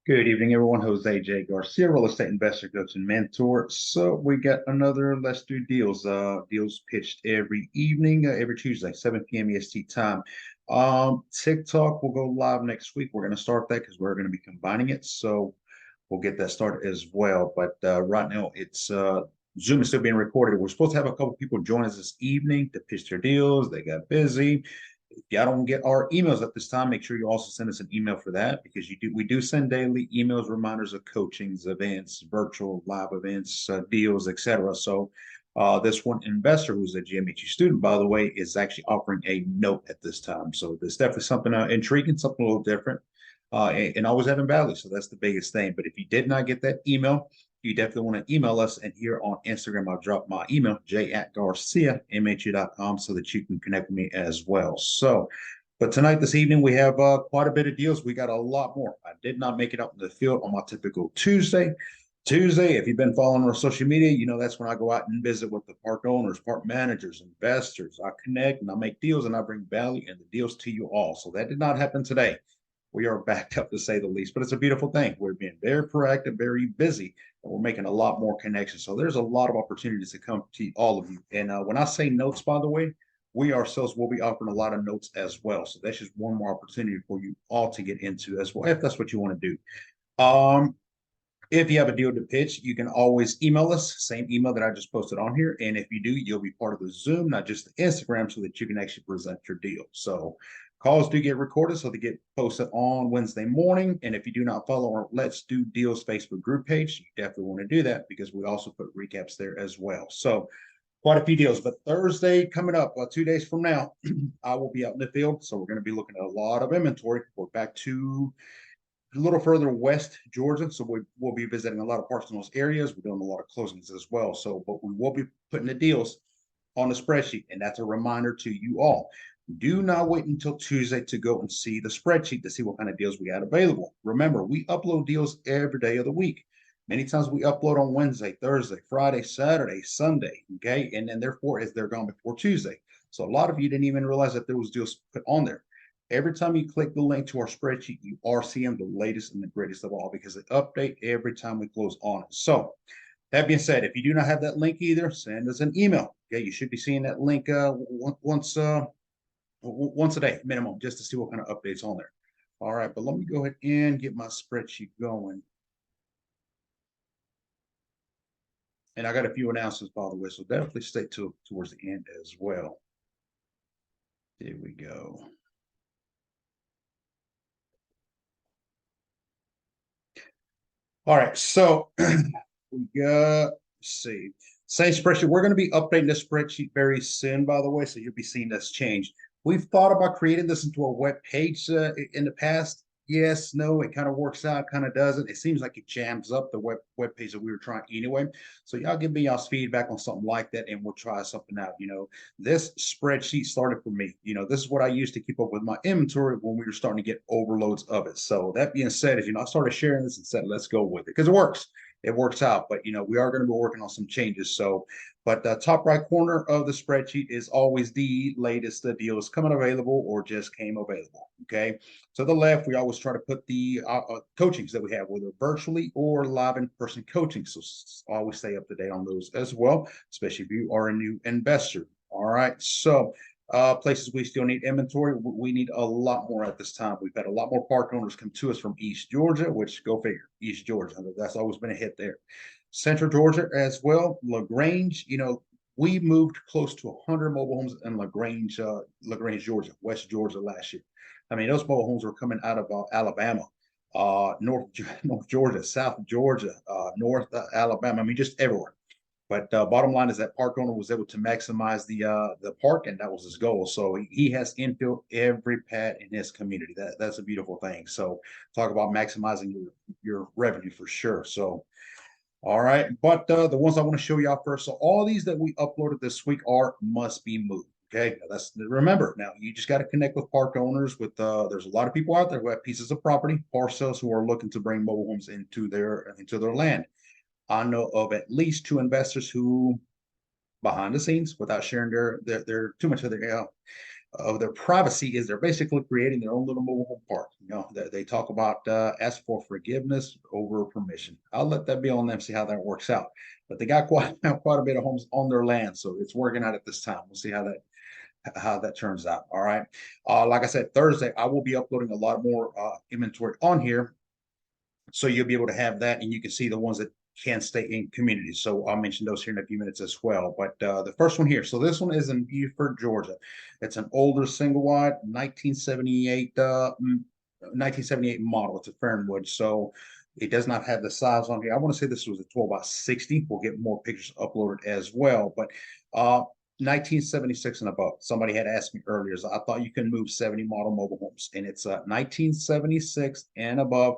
Good evening, everyone. Jose J. Garcia, real estate investor, coach, and mentor. So we got another Let's Do Deals. Deals pitched every evening, every Tuesday, 7 p.m. EST time. TikTok will go live next week. We're going to start that because we're going to be combining it. So we'll get that started as well. But right now, it's Zoom is still being recorded. We're supposed to have a couple people join us this evening to pitch their deals. They got busy. If y'all don't get our emails at this time, make sure you also send us an email for that because we do send daily emails, reminders of coachings, events, virtual live events, deals, etc. So this one investor who's a GMHU student, by the way, is actually offering a note at this time. So there's definitely something intriguing, something a little different, and always having value. So that's the biggest thing. But if you did not get that email, you definitely want to email us. And here on Instagram, I'll drop my email, j@garciamhu.com, so that you can connect with me as well. So, but tonight, this evening, we have quite a bit of deals. We got a lot more. I did not make it out in the field on my typical Tuesday. Tuesday, if you've been following our social media, you know that's when I go out and visit with the park owners, park managers, investors. I connect and I make deals and I bring value and the deals to you all. So that did not happen today. We are backed up to say the least, but it's a beautiful thing. We're being very proactive, very busy, and we're making a lot more connections. So there's a lot of opportunities to come to all of you. And when I say notes, by the way, we ourselves will be offering a lot of notes as well. So that's just one more opportunity for you all to get into as well, if that's what you want to do. If you have a deal to pitch, you can always email us, same email that I just posted on here. And if you do, you'll be part of the Zoom, not just the Instagram, so that you can actually present your deal. So calls do get recorded, so they get posted on Wednesday morning. And if you do not follow our Let's Do Deals Facebook group page, you definitely want to do that because we also put recaps there as well. So quite a few deals. But Thursday coming up, 2 days from now, I will be out in the field. So we're going to be looking at a lot of inventory. We're back to a little further west Georgia, so we'll be visiting a lot of parks in those areas. We're doing a lot of closings as well. So, but we will be putting the deals on the spreadsheet, and that's a reminder to you all. Do not wait until Tuesday to go and see the spreadsheet to see what kind of deals we got available. Remember, we upload deals every day of the week. Many times we upload on Wednesday, Thursday, Friday, Saturday, Sunday, okay? And then therefore, as they're gone before Tuesday. So a lot of you didn't even realize that there was deals put on there. Every time you click the link to our spreadsheet, you are seeing the latest and the greatest of all because they update every time we close on it. So that being said, if you do not have that link either, send us an email. Okay, you should be seeing that link once a day minimum, just to see what kind of updates on there. All right, but let me go ahead and get my spreadsheet going. And I got a few announcements, by the way, so definitely stay towards the end as well. There we go. All right, so we got, let's see, same spreadsheet. We're going to be updating this spreadsheet very soon, by the way, so you'll be seeing this change. We've thought about creating this into a web page in the past. Yes, no, it kind of works out, kind of doesn't. It seems like it jams up the web page that we were trying anyway. So y'all give me y'all's feedback on something like that, and we'll try something out. You know, this spreadsheet started for me. You know, this is what I used to keep up with my inventory when we were starting to get overloads of it. So that being said, as you know, I started sharing this and said, let's go with it because it works. It works out. But you know, we are going to be working on some changes. So but the top right corner of the spreadsheet is always the latest deals coming available or just came available. Okay. To the left, we always try to put the coachings that we have, whether virtually or live in-person coaching. So always stay up to date on those as well, especially if you are a new investor. All right. So places we still need inventory. We need a lot more at this time. We've had a lot more park owners come to us from East Georgia, which go figure, East Georgia. That's always been a hit there. Central Georgia as well. LaGrange, you know, we moved close to 100 mobile homes in LaGrange, Georgia, West Georgia last year. I mean, those mobile homes were coming out of Alabama, North Georgia, South Georgia, North Alabama. I mean, just everywhere. But bottom line is that park owner was able to maximize the park, and that was his goal. So he has infilled every pad in his community. That's a beautiful thing. So talk about maximizing your revenue for sure. So all right, but the ones I want to show y'all first. So all these that we uploaded this week are must be moved. Okay, now that's remember. Now you just got to connect with park owners. With there's a lot of people out there who have pieces of property, parcels, who are looking to bring mobile homes into their land. I know of at least two investors who, behind the scenes, without sharing their too much of their of their privacy is they're basically creating their own little mobile home park. You know, they talk about ask for forgiveness over permission. I'll let that be on them, see how that works out. But they got quite a bit of homes on their land, so it's working out at this time. We'll see how that turns out. All right. Like I said, Thursday I will be uploading a lot more inventory on here, so you'll be able to have that, and you can see the ones that can stay in communities. So I'll mention those here in a few minutes as well. But the first one here, so this one is in Beaufort, Georgia. It's an older single wide 1978 model. It's a Fernwood, so it does not have the size on here. I want to say this was a 12 by 60. We'll get more pictures uploaded as well. But 1976 and above. Somebody had asked me earlier, so I thought you can move 70 model mobile homes, and it's 1976 and above.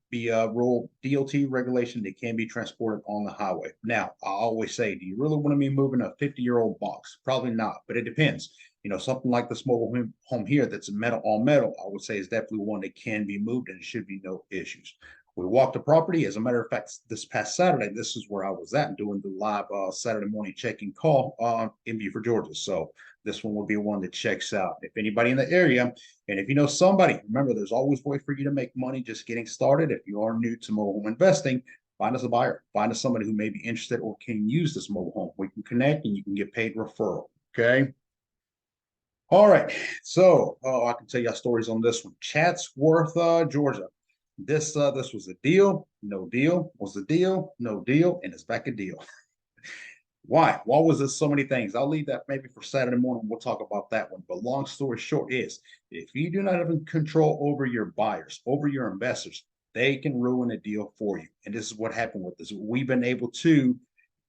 Be a rural DOT regulation that can be transported on the highway. Now, I always say, do you really want to be moving a 50-year-old box? Probably not, but it depends. You know, something like this mobile home here that's metal on metal, I would say is definitely one that can be moved, and it should be no issues. We walked the property. As a matter of fact, this past Saturday, this is where I was at doing the live Saturday morning check-in call in Beaufort, Georgia. So this one will be one that checks out. If anybody in the area, and if you know somebody, remember, there's always a way for you to make money just getting started. If you are new to mobile home investing, find us a buyer. Find us somebody who may be interested or can use this mobile home. We can connect, and you can get paid referral. Okay. All right. So I can tell you stories on this one. Chatsworth, Georgia. This was a deal, no deal, was a deal, no deal, and it's back a deal. Why? Why was this so many things? I'll leave that maybe for Saturday morning. We'll talk about that one. But long story short is, if you do not have control over your buyers, over your investors, they can ruin a deal for you. And this is what happened with this. We've been able to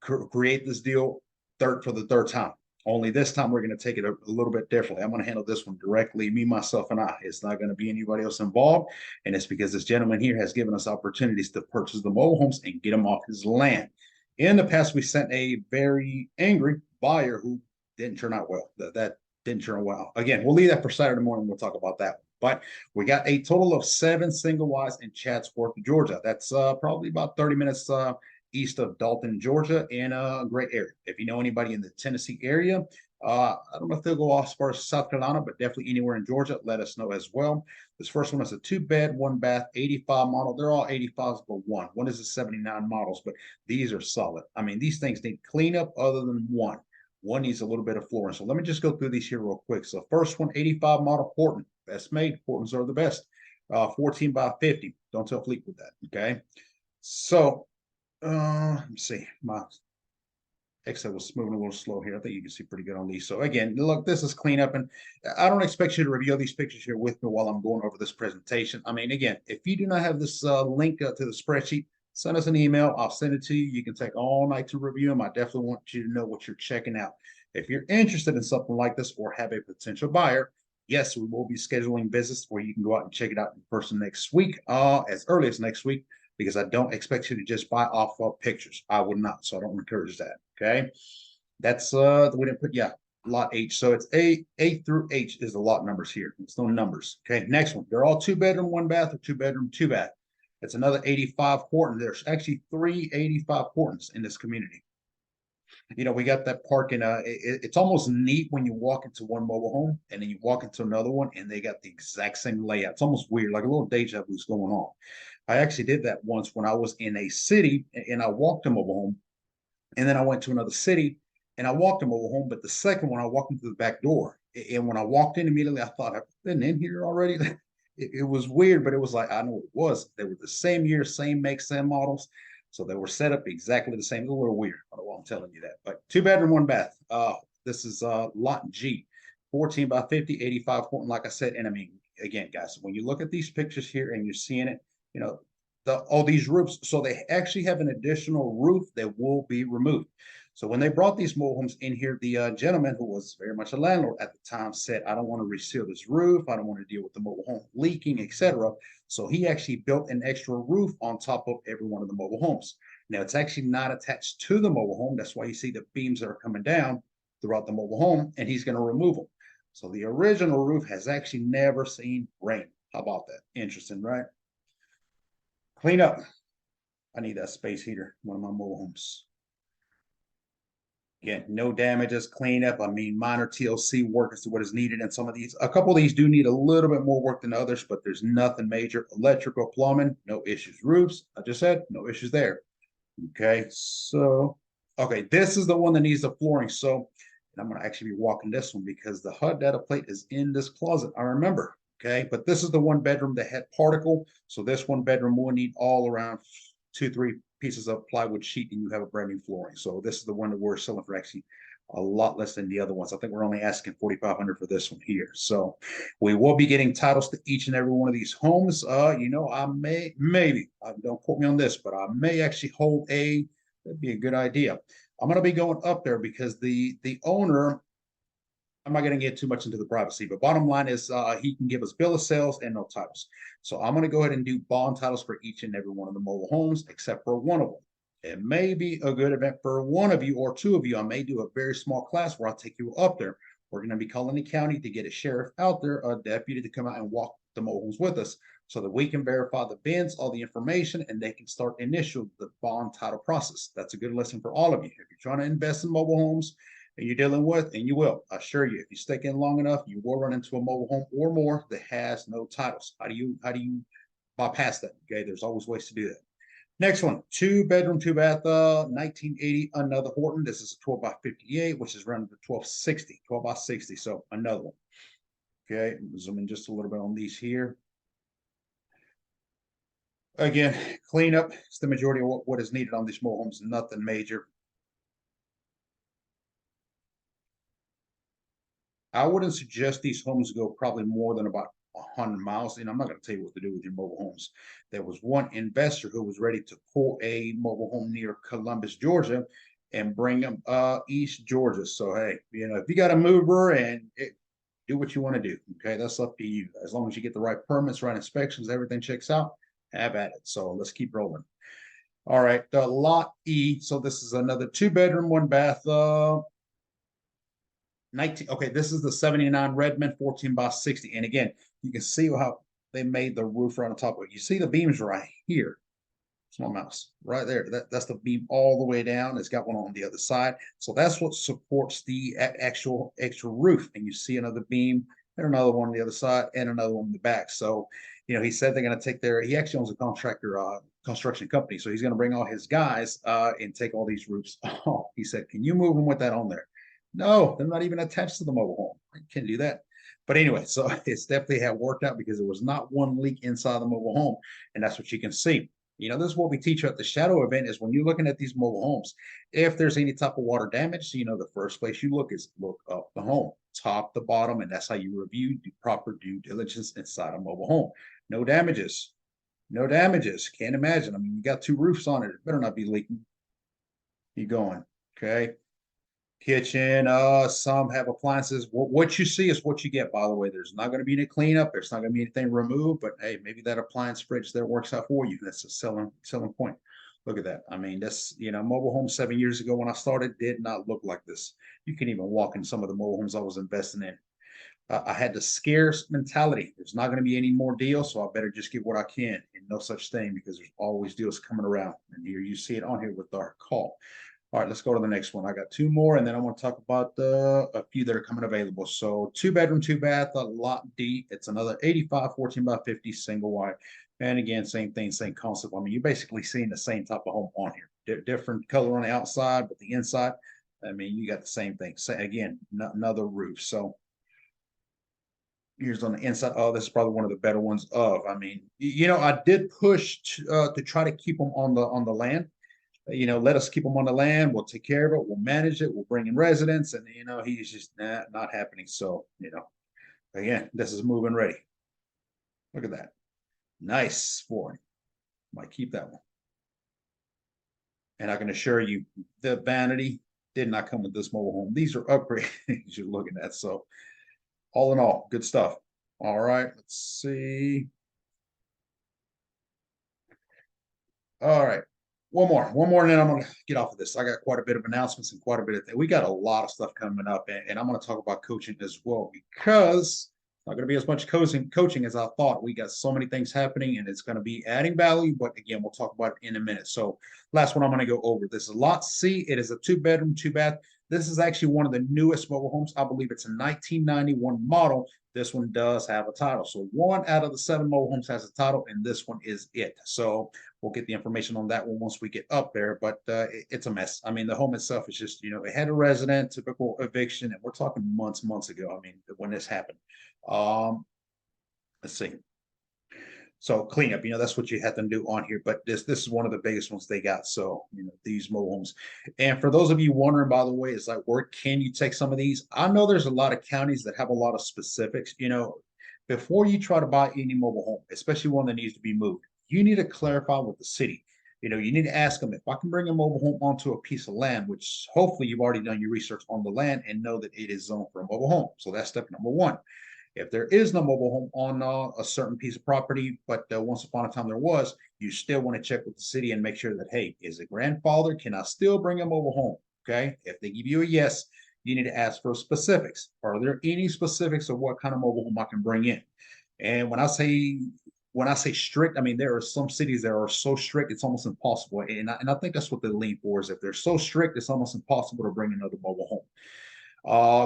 create this deal for the third time. Only this time we're going to take it a little bit differently. I'm going to handle this one directly, me, myself, and I. It's not going to be anybody else involved. And it's because this gentleman here has given us opportunities to purchase the mobile homes and get them off his land. In the past, we sent a very angry buyer who didn't turn out well. That didn't turn out well. Again, we'll leave that for Saturday morning. We'll talk about that. But we got a total of 7 single wides in Chatsworth, Georgia. That's probably about 30 minutes east of Dalton, Georgia, in a great area. If you know anybody in the Tennessee area, I don't know if they'll go as far as South Carolina, but definitely anywhere in Georgia, let us know as well. This first one is a 2-bed, 1-bath, 85 model. They're all 85s, but one. One is a 79 models, but these are solid. I mean, these things need cleanup other than one. One needs a little bit of flooring. So let me just go through these here real quick. So first one, 85 model Portland. Best made. Portlands are the best. 14 by 50. Don't tell Fleet with that, okay? So let me see. My Excel was moving a little slow here. I think you can see pretty good on these. So again, look, this is cleanup, and I don't expect you to review these pictures here with me while I'm going over this presentation. I mean, again, if you do not have this link to the spreadsheet, send us an email. I'll send it to you. You can take all night to review them. I definitely want you to know what you're checking out. If you're interested in something like this or have a potential buyer, yes, we will be scheduling business where you can go out and check it out in person next week, as early as next week, because I don't expect you to just buy off of pictures. I would not, so I don't encourage that. Okay, that's we didn't put lot H. So it's A through H is the lot numbers here. It's no numbers. Okay, next one. They're all 2-bedroom, 1-bath, or 2-bedroom, 2-bath. It's another 85 Horton. There's actually 3 85 Hortons in this community. You know, we got that parking. It's almost neat when you walk into one mobile home and then you walk into another one and they got the exact same layout. It's almost weird, like a little deja vu is going on. I actually did that once when I was in a city and I walked a mobile home, and then I went to another city and I walked a mobile home. But the second one, I walked into the back door, and when I walked in immediately, I thought, I've been in here already. It was weird, but it was like I know what it was. They were the same year, same make, same models. So they were set up exactly the same. It's a little weird. I don't know why I'm telling you that. But 2-bedroom, 1-bath. This is lot G, 14 by 50, 85 Horton, like I said. And I mean, again, guys, when you look at these pictures here and you're seeing it, you know, all these roofs. So they actually have an additional roof that will be removed. So when they brought these mobile homes in here, the gentleman who was very much a landlord at the time said, I don't want to reseal this roof. I don't want to deal with the mobile home leaking, etc. So he actually built an extra roof on top of every one of the mobile homes. Now, it's actually not attached to the mobile home. That's why you see the beams that are coming down throughout the mobile home, and he's going to remove them. So the original roof has actually never seen rain. How about that? Interesting, right? Clean up. I need that space heater, one of my mobile homes. Again, no damages, cleanup. I mean, minor TLC work as to what is needed. And some of these, a couple of these do need a little bit more work than others, but there's nothing major. Electrical, plumbing, no issues. Roofs, I just said, no issues there. Okay, so, okay, this is the one that needs the flooring. So, and I'm going to actually be walking this one because the HUD data plate is in this closet. I remember. Okay, but this is the one bedroom that had particle. So this one bedroom will need all around 2, 3 pieces of plywood sheet, and you have a brand new flooring. So this is the one that we're selling for actually a lot less than the other ones. I think we're only asking 4,500 for this one here. So we will be getting titles to each and every one of these homes. You know, I may, maybe, don't quote me on this, but I may actually hold a, that'd be a good idea. I'm going to be going up there because the owner, I'm not going to get too much into the privacy, but bottom line is he can give us bill of sales and no titles. So I'm going to go ahead and do bond titles for each and every one of the mobile homes, except for one of them. It may be a good event for one of you or two of you. I may do a very small class where I'll take you up there. We're going to be calling the county to get a sheriff out there, a deputy to come out and walk the mobile homes with us so that we can verify the bins, all the information, and they can start initial the bond title process. That's a good lesson for all of you. If you're trying to invest in mobile homes, and you're dealing with, and you will, I assure you, if you stick in long enough, you will run into a mobile home or more that has no titles. How do you bypass that? Okay, there's always ways to do that. Next one, 2 bedroom, 2 bath, 1980, another Horton. This is a 12 by 58, which is around the 1260, 12 by 60. So another one. Okay, zoom in just a little bit on these here. Again, cleanup is the majority of what is needed on these mobile homes. Nothing major. I wouldn't suggest these homes go probably more than about 100 miles. And I'm not going to tell you what to do with your mobile homes. There was one investor who was ready to pull a mobile home near Columbus, Georgia, and bring them East Georgia. So hey, you know, if you got a mover and do what you want to do. Okay, that's up to you. As long as you get the right permits, right inspections, everything checks out, have at it. So let's keep rolling. All right, lot E. So this is another 2 bedroom, 1 bath. 19, okay, this is the 79 Redmond 14 by 60. And again, you can see how they made the roof right on top of it. You see the beams right here. Small mouse right there. That's the beam all the way down. It's got one on the other side. So that's what supports the actual extra roof. And you see another beam and another one on the other side and another one in the back. So, you know, he said they're going to take he actually owns a contractor, construction company. So he's going to bring all his guys and take all these roofs off. He said, can you move them with that on there? No, they're not even attached to the mobile home. I can't do that. But anyway, so it's definitely had worked out because there was not one leak inside the mobile home. And that's what you can see. You know, this is what we teach at the shadow event is when you're looking at these mobile homes, if there's any type of water damage, you know, the first place you look is look up the home, top to bottom, and that's how you review the proper due diligence inside a mobile home. No damages. No damages. Can't imagine. I mean, you got 2 roofs on it. It better not be leaking. Keep going. Okay. Kitchen, some have appliances. What you see is what you get, by the way. There's not going to be any cleanup. There's not going to be anything removed, but hey, maybe that appliance fridge there works out for you. That's a selling point. Look at that. I mean, that's, you know, mobile homes 7 years ago when I started did not look like this. You can even walk in some of the mobile homes I was investing in. I had the scarce mentality. There's not going to be any more deals, so I better just get what I can. And no such thing because there's always deals coming around. And here you see it on here with our call. All right, let's go to the next one. I got 2 more, and then I want to talk about a few that are coming available. So 2 bedroom, 2 bath, lot D. It's another 85, 14 by 50 single wide. And again, same thing, same concept. I mean, you're basically seeing the same type of home on here. Different color on the outside, but the inside, I mean, you got the same thing. So again, another roof. So here's on the inside. Oh, this is probably one of the better ones of. I mean, you know, I did push to try to keep them on the land. You know, let us keep them on the land. We'll take care of it. We'll manage it. We'll bring in residents. And, you know, he's just not happening. So, you know, again, this is moving ready. Look at that. Nice flooring. Might keep that one. And I can assure you, the vanity did not come with this mobile home. These are upgrades you're looking at. So, all in all, good stuff. All right, let's see. All right. One more, and then I'm going to get off of this. I got quite a bit of announcements and quite a bit of things. We got a lot of stuff coming up, and I'm going to talk about coaching as well because it's not going to be as much coaching as I thought. We got so many things happening, and it's going to be adding value. But again, we'll talk about it in a minute. So last one I'm going to go over. This is lot C. It is a 2 bedroom, 2 bath. This is actually one of the newest mobile homes. I believe it's a 1991 model. This one does have a title. So 1 out of the 7 mobile homes has a title, and this one is it. So we'll get the information on that one once we get up there, but it's a mess. I mean, the home itself is just, it had a resident, typical eviction, and we're talking months ago. I mean, when this happened. Let's see. So cleanup, that's what you have to do on here. But this is one of the biggest ones they got. So, these mobile homes. And for those of you wondering, by the way, it's like, where can you take some of these? I know there's a lot of counties that have a lot of specifics. Before you try to buy any mobile home, especially one that needs to be moved, you need to clarify with the city. You need to ask them, if I can bring a mobile home onto a piece of land, which hopefully you've already done your research on the land and know that it is zoned for a mobile home. So that's step number one. If there is no mobile home on a certain piece of property, but once upon a time there was, you still want to check with the city and make sure that, hey, is it grandfather? Can I still bring a mobile home? Okay. If they give you a yes, you need to ask for specifics. Are there any specifics of what kind of mobile home I can bring in? And when I say strict, I mean, there are some cities that are so strict, it's almost impossible. And I think that's what they lean for, is if they're so strict, it's almost impossible to bring another mobile home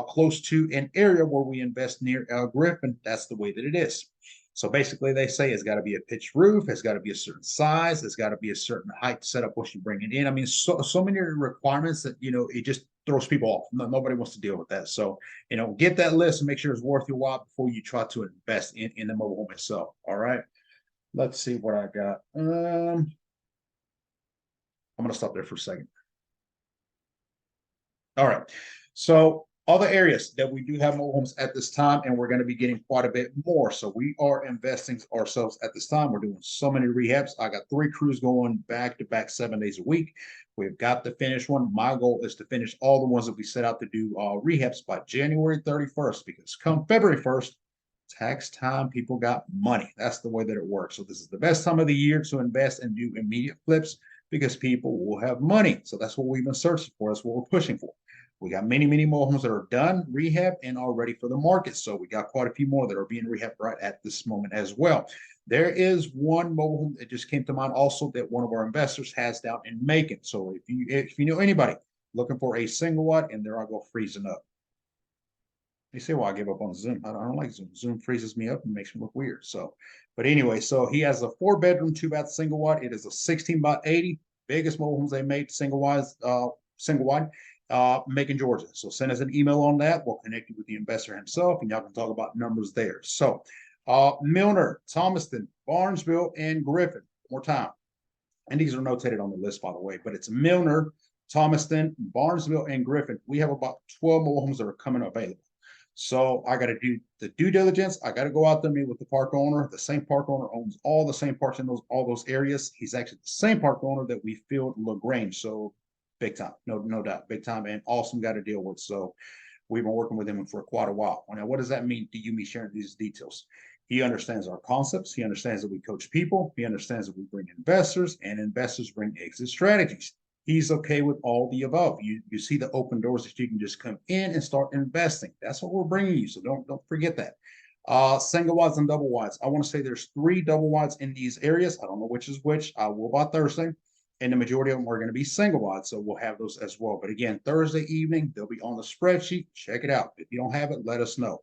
close to an area where we invest near Griffin. That's the way that it is. So basically, they say it's got to be a pitched roof, it's got to be a certain size, it's got to be a certain height setup once you bring it in. I mean, so many requirements that it just throws people off. Nobody wants to deal with that. So get that list and make sure it's worth your while before you try to invest in the mobile home itself. All right. Let's see what I got. I'm gonna stop there for a second. All right. So other areas that we do have mobile homes at this time, and we're going to be getting quite a bit more. So we are investing ourselves at this time. We're doing so many rehabs. I got 3 crews going back to back 7 days a week. We've got to finish one. My goal is to finish all the ones that we set out to do rehabs by January 31st, because come February 1st, tax time, people got money. That's the way that it works. So this is the best time of the year to invest and do immediate flips, because people will have money. So that's what we've been searching for. That's what we're pushing for. We got many mobile homes that are done, rehab, and are ready for the market. So we got quite a few more that are being rehabbed right at this moment as well. There is one mobile home that just came to mind also that one of our investors has down in Macon. So if you know anybody looking for a single wide, and there I go freezing up. You say, well, I give up on Zoom. I don't like Zoom. Zoom freezes me up and makes me look weird. So, but anyway, so he has a 4-bedroom, 2-bath single wide. It is a 16 by 80, biggest mobile homes they made, single wide, Macon, Georgia. So send us an email on that. We'll connect you with the investor himself, and y'all can talk about numbers there. So Milner, Thomaston, Barnesville, and Griffin. One more time. And these are notated on the list, by the way, but it's Milner, Thomaston, Barnesville, and Griffin. We have about 12 mobile homes that are coming available. So I got to do the due diligence. I got to go out there, meet with the park owner. The same park owner owns all the same parks in all those areas. He's actually the same park owner that we filled LaGrange. So big time, no doubt, big time, and awesome guy to deal with. So we've been working with him for quite a while. Now, what does that mean to you, me sharing these details? He understands our concepts. He understands that we coach people. He understands that we bring investors, and investors bring exit strategies. He's okay with all the above. You see the open doors that you can just come in and start investing. That's what we're bringing you. So don't forget that. Single wides and double wides. I want to say there's 3 double wides in these areas. I don't know which is which. I will by Thursday. And the majority of them are going to be single wide. So we'll have those as well. But again, Thursday evening, they'll be on the spreadsheet. Check it out. If you don't have it, let us know.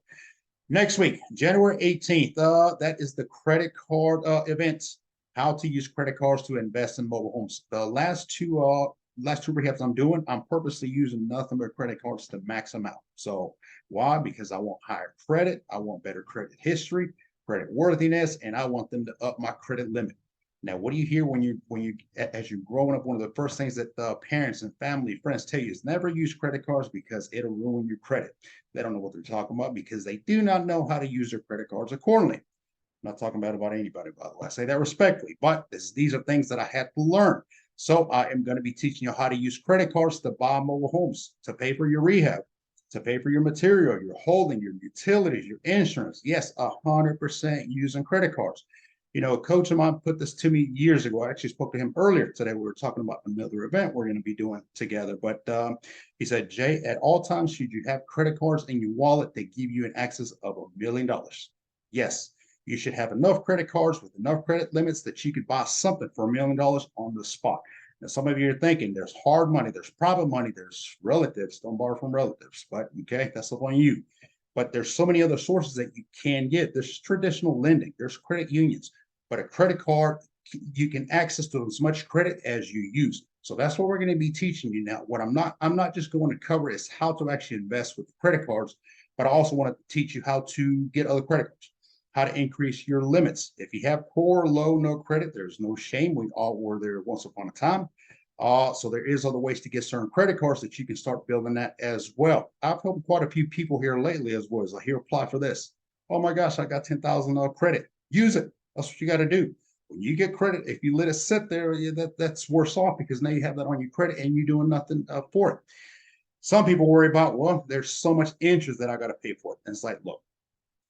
Next week, January 18th, that is the credit card event. How to use credit cards to invest in mobile homes. The last two rehabs I'm doing, I'm purposely using nothing but credit cards to max them out. So why? Because I want higher credit, I want better credit history, credit worthiness, and I want them to up my credit limit. Now, what do you hear when you as you're growing up? One of the first things that parents and family friends tell you is never use credit cards because it'll ruin your credit. They don't know what they're talking about because they do not know how to use their credit cards accordingly. I'm not talking about anybody, by the way. I say that respectfully, but these are things that I had to learn. So I am going to be teaching you how to use credit cards to buy mobile homes, to pay for your rehab, to pay for your material, your holding, your utilities, your insurance. Yes, 100% using credit cards. A coach of mine put this to me years ago. I actually spoke to him earlier today. We were talking about another event we're going to be doing together. But he said, Jay, at all times, should you have credit cards in your wallet that give you an access of $1 million? Yes. You should have enough credit cards with enough credit limits that you could buy something for $1 million on the spot. Now, some of you are thinking there's hard money, there's private money, there's relatives. Don't borrow from relatives, but okay, that's up on you. But there's so many other sources that you can get. There's traditional lending, there's credit unions, but a credit card, you can access to as much credit as you use. So that's what we're going to be teaching you now. What I'm not just going to cover is how to actually invest with credit cards, but I also want to teach you how to get other credit cards, how to increase your limits. If you have poor, low, no credit, there's no shame. We all were there once upon a time. So there is other ways to get certain credit cards that you can start building that as well. I've helped quite a few people here lately as well as here apply for this. Oh my gosh, I got 10,000 credit. Use it. That's what you got to do. When you get credit, if you let it sit there, that's worse off because now you have that on your credit and you're doing nothing for it. Some people worry about, well, there's so much interest that I got to pay for it. And it's like, look,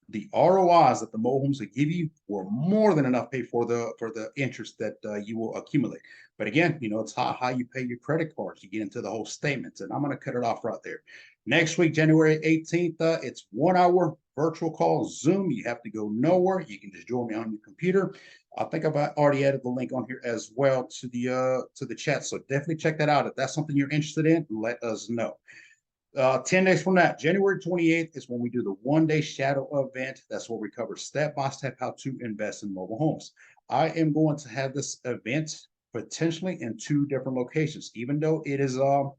the ROIs that the mobile homes will give you will more than enough pay for the interest that you will accumulate. But again, it's how you pay your credit cards. You get into the whole statements, and I'm going to cut it off right there. Next week, January 18th, it's 1 hour virtual call Zoom. You have to go nowhere. You can just join me on your computer. I think I've already added the link on here as well to the chat. So definitely check that out. If that's something you're interested in, let us know. 10 days from that, January 28th is when we do the 1-day shadow event. That's where we cover step by step how to invest in mobile homes. I am going to have this event potentially in 2 different locations, even though it is a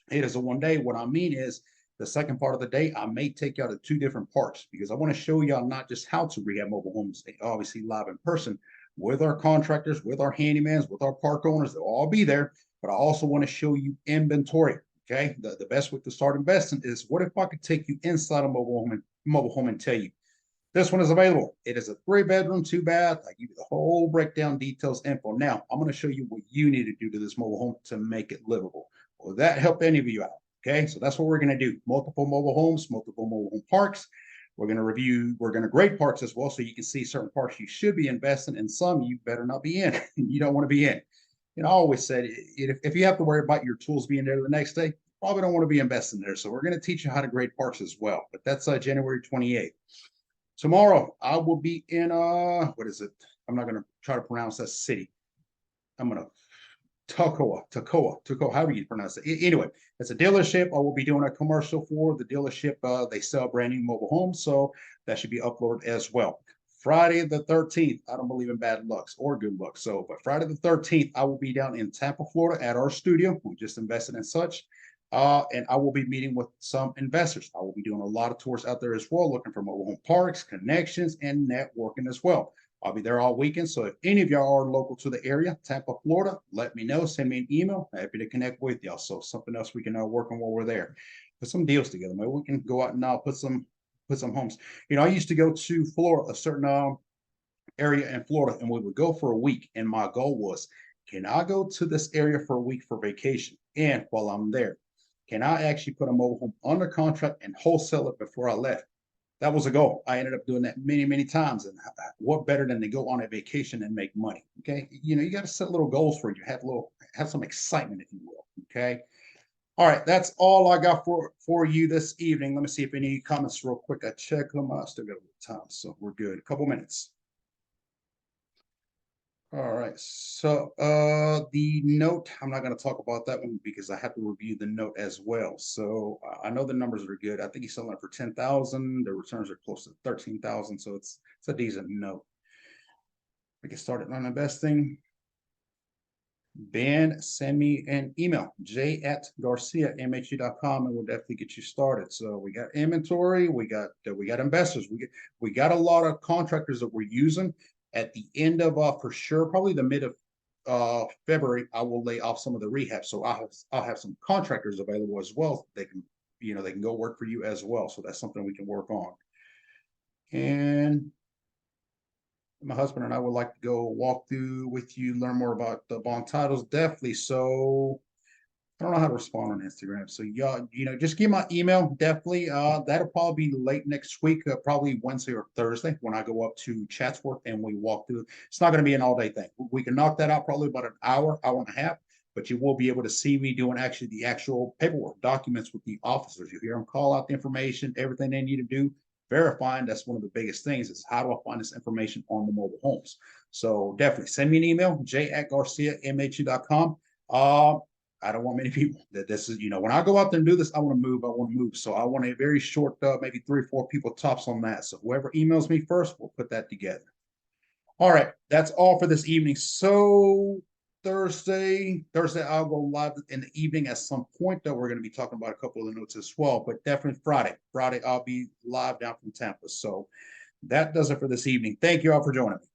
1 day. What I mean is the second part of the day, I may take y'all to 2 different parts because I want to show y'all not just how to rehab mobile homes, obviously live in person with our contractors, with our handyman's, with our park owners. They'll all be there, but I also want to show you inventory. Okay, the best way to start investing is what if I could take you inside a mobile home and tell you this one is available. It is a 3-bedroom, 2-bath. I give you the whole breakdown, details, info. Now I'm going to show you what you need to do to this mobile home to make it livable. Will that help any of you out? Okay, so that's what we're going to do. Multiple mobile homes, multiple mobile home parks. We're going to grade parks as well, so you can see certain parks you should be investing in, some you better not be in. You don't want to be in. I always said, if you have to worry about your tools being there the next day, you probably don't want to be investing there. So we're going to teach you how to grade parks as well. But that's January 28th. Tomorrow, I will be in, what is it? I'm not going to try to pronounce that city. I'm going to Toccoa, however you pronounce it. Anyway, it's a dealership. I will be doing a commercial for the dealership. They sell brand new mobile homes, so that should be uploaded as well. Friday the 13th, I don't believe in bad lucks or good luck. So, but Friday the 13th, I will be down in Tampa, Florida at our studio. We just invested in such. And I will be meeting with some investors. I will be doing a lot of tours out there as well, looking for mobile home parks, connections, and networking as well. I'll be there all weekend. So if any of y'all are local to the area, Tampa, Florida, let me know. Send me an email. Happy to connect with y'all. So something else we can work on while we're there. Put some deals together. Maybe we can go out and put some homes. I used to go to Florida, a certain area in Florida, and we would go for a week. And my goal was, can I go to this area for a week for vacation? And while I'm there, can I actually put a mobile home under contract and wholesale it before I left? That was a goal. I ended up doing that many, many times. And what better than to go on a vacation and make money? Okay. You got to set little goals for you. Have some excitement, if you will. Okay. All right. That's all I got for you this evening. Let me see if any comments real quick. I check them. I still got a little time, so we're good. A couple minutes. All right. So the note, I'm not going to talk about that one because I have to review the note as well. So I know the numbers are good. I think he's selling it for 10,000. The returns are close to 13,000. So it's a decent note. We get started on investing. Ben, send me an email, j@garciamhu.com, and we'll definitely get you started. So we got inventory, we got investors, we got a lot of contractors that we're using. At the end of for sure, probably the mid of February, I will lay off some of the rehab. So I'll have some contractors available as well. They can they can go work for you as well. So that's something we can work on. And my husband and I would like to go walk through with you, learn more about the bond titles. Definitely. So I don't know how to respond on Instagram. So y'all, just give my email. Definitely. That'll probably be late next week, probably Wednesday or Thursday when I go up to Chatsworth and we walk through. It's not going to be an all-day thing. We can knock that out probably about an hour and a half, but you will be able to see me doing the actual paperwork, documents with the officers. You hear them call out the information, everything they need to do. Verifying, that's one of the biggest things, is how do I find this information on the mobile homes? So definitely send me an email, j@garciamhu.com. I don't want many people that this is, when I go out there and do this, I want to move. So I want a very short, maybe 3 or 4 people tops on that. So whoever emails me first, we'll put that together. All right, that's all for this evening. So Thursday, I'll go live in the evening at some point, though. We're going to be talking about a couple of the notes as well, but definitely Friday, I'll be live down from Tampa. So that does it for this evening. Thank you all for joining me.